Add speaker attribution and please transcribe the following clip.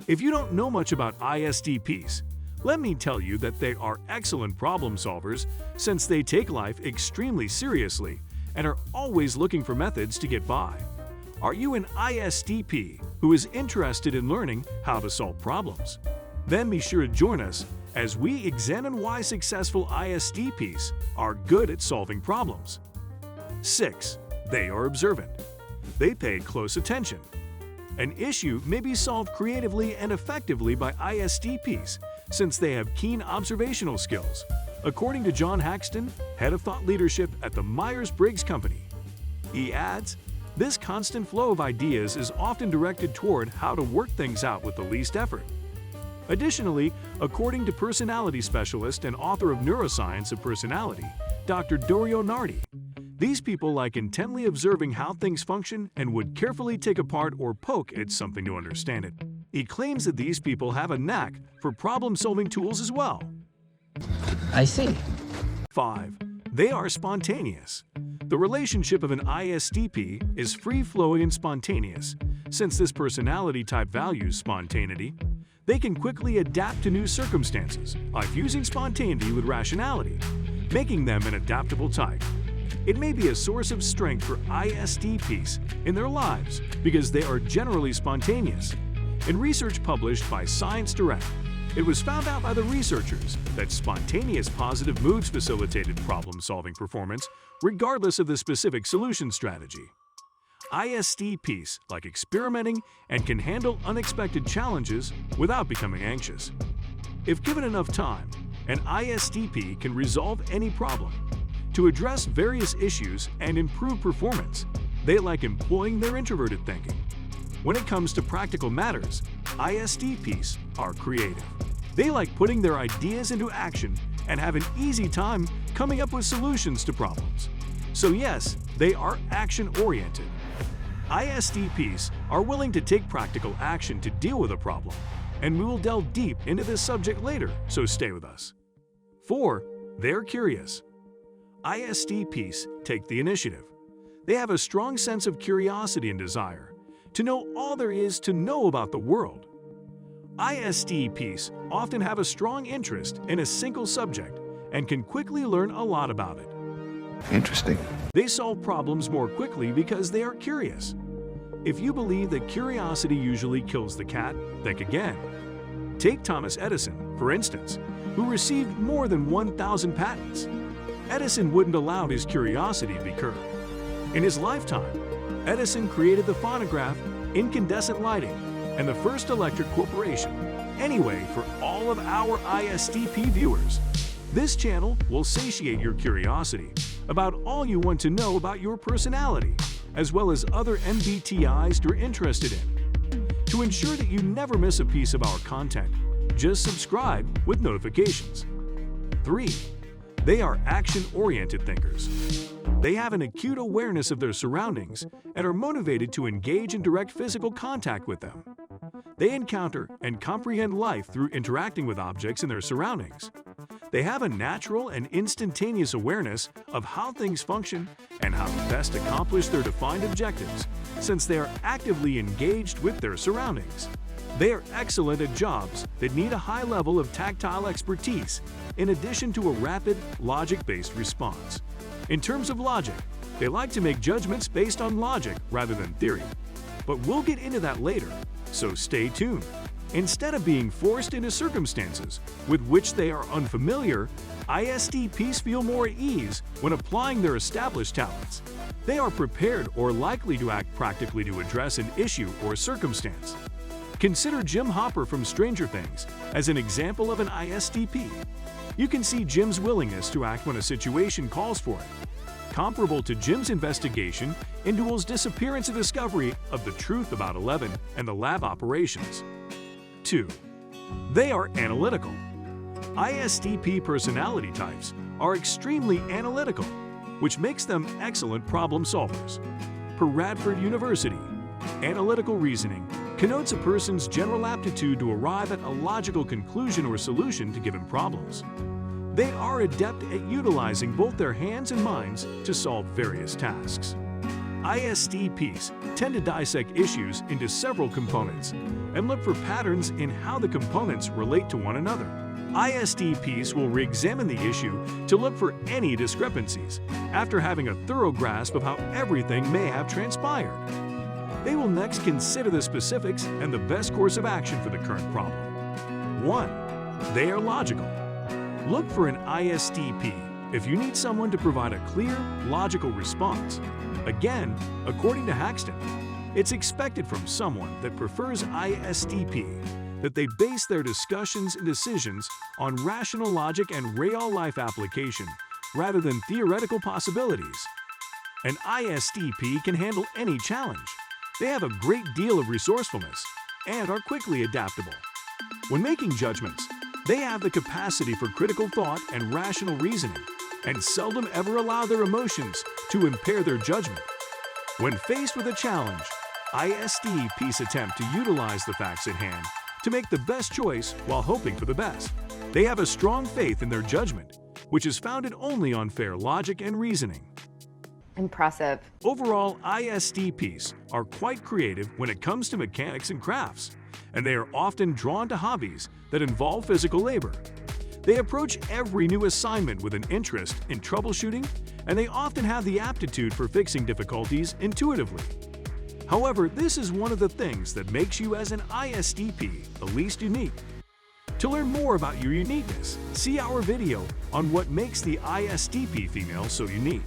Speaker 1: If you don't know much about ISTPs, let me tell you that they are excellent problem solvers since they take life extremely seriously and are always looking for methods to get by. Are you an ISTP who is interested in learning how to solve problems? Then be sure to join us as we examine why successful ISTPs are good at solving problems. 6. They are observant. They pay close attention. An issue may be solved creatively and effectively by ISTPs since they have keen observational skills, according to John Haxton, head of thought leadership at the Myers-Briggs Company. He adds, this constant flow of ideas is often directed toward how to work things out with the least effort. Additionally, according to personality specialist and author of Neuroscience of Personality, Dr. Dario Nardi, these people like intently observing how things function and would carefully take apart or poke at something to understand it. He claims that these people have a knack for problem-solving tools as well.
Speaker 2: I see.
Speaker 1: 5. They are spontaneous. The relationship of an ISTP is free-flowing and spontaneous. Since this personality type values spontaneity, they can quickly adapt to new circumstances by fusing spontaneity with rationality, making them an adaptable type. It may be a source of strength for ISTPs in their lives because they are generally spontaneous. In research published by Science Direct, it was found out by the researchers that spontaneous positive moods facilitated problem-solving performance regardless of the specific solution strategy. ISTPs like experimenting and can handle unexpected challenges without becoming anxious. If given enough time, an ISTP can resolve any problem. To address various issues and improve performance, they like employing their introverted thinking. When it comes to practical matters, ISTPs are creative. They like putting their ideas into action and have an easy time coming up with solutions to problems. So yes, they are action-oriented. ISTPs are willing to take practical action to deal with a problem, and we will delve deep into this subject later, so stay with us. 4. They're curious. ISTPs take the initiative. They have a strong sense of curiosity and desire to know all there is to know about the world. ISTPs often have a strong interest in a single subject and can quickly learn a lot about it.
Speaker 3: Interesting.
Speaker 1: They solve problems more quickly because they are curious. If you believe that curiosity usually kills the cat, think again. Take Thomas Edison, for instance, who received more than 1,000 patents. Edison wouldn't allow his curiosity to be curbed. In his lifetime, Edison created the phonograph, incandescent lighting, and the first electric corporation. Anyway, for all of our ISTP viewers, this channel will satiate your curiosity about all you want to know about your personality, as well as other MBTIs you're interested in. To ensure that you never miss a piece of our content, just subscribe with notifications. 3. They are action-oriented thinkers. They have an acute awareness of their surroundings and are motivated to engage in direct physical contact with them. They encounter and comprehend life through interacting with objects in their surroundings. They have a natural and instantaneous awareness of how things function and how to best accomplish their defined objectives, since they are actively engaged with their surroundings. They are excellent at jobs that need a high level of tactile expertise, in addition to a rapid, logic-based response. In terms of logic, they like to make judgments based on logic rather than theory. But we'll get into that later, so stay tuned. Instead of being forced into circumstances with which they are unfamiliar, ISTPs feel more at ease when applying their established talents. They are prepared or likely to act practically to address an issue or circumstance. Consider Jim Hopper from Stranger Things as an example of an ISTP. You can see Jim's willingness to act when a situation calls for it. Comparable to Jim's investigation into Will's disappearance and discovery of the truth about Eleven and the lab operations. 2. They are analytical. ISTP personality types are extremely analytical, which makes them excellent problem solvers. Per Radford University, analytical reasoning connotes a person's general aptitude to arrive at a logical conclusion or solution to given problems. They are adept at utilizing both their hands and minds to solve various tasks. ISTPs tend to dissect issues into several components and look for patterns in how the components relate to one another. ISTPs will re-examine the issue to look for any discrepancies after having a thorough grasp of how everything may have transpired. They will next consider the specifics and the best course of action for the current problem. 1. They are logical. Look for an ISTP if you need someone to provide a clear, logical response. Again, according to Haxton, it's expected from someone that prefers ISTP that they base their discussions and decisions on rational logic and real-life application rather than theoretical possibilities. An ISTP can handle any challenge. They have a great deal of resourcefulness and are quickly adaptable. When making judgments, they have the capacity for critical thought and rational reasoning, and seldom ever allow their emotions to impair their judgment. When faced with a challenge, ISTPs attempt to utilize the facts at hand to make the best choice while hoping for the best. They have a strong faith in their judgment, which is founded only on fair logic and reasoning.
Speaker 3: Impressive.
Speaker 1: Overall, ISTPs are quite creative when it comes to mechanics and crafts, and they are often drawn to hobbies that involve physical labor. They approach every new assignment with an interest in troubleshooting, and they often have the aptitude for fixing difficulties intuitively. However, this is one of the things that makes you as an ISTP the least unique. To learn more about your uniqueness, see our video on what makes the ISTP female so unique.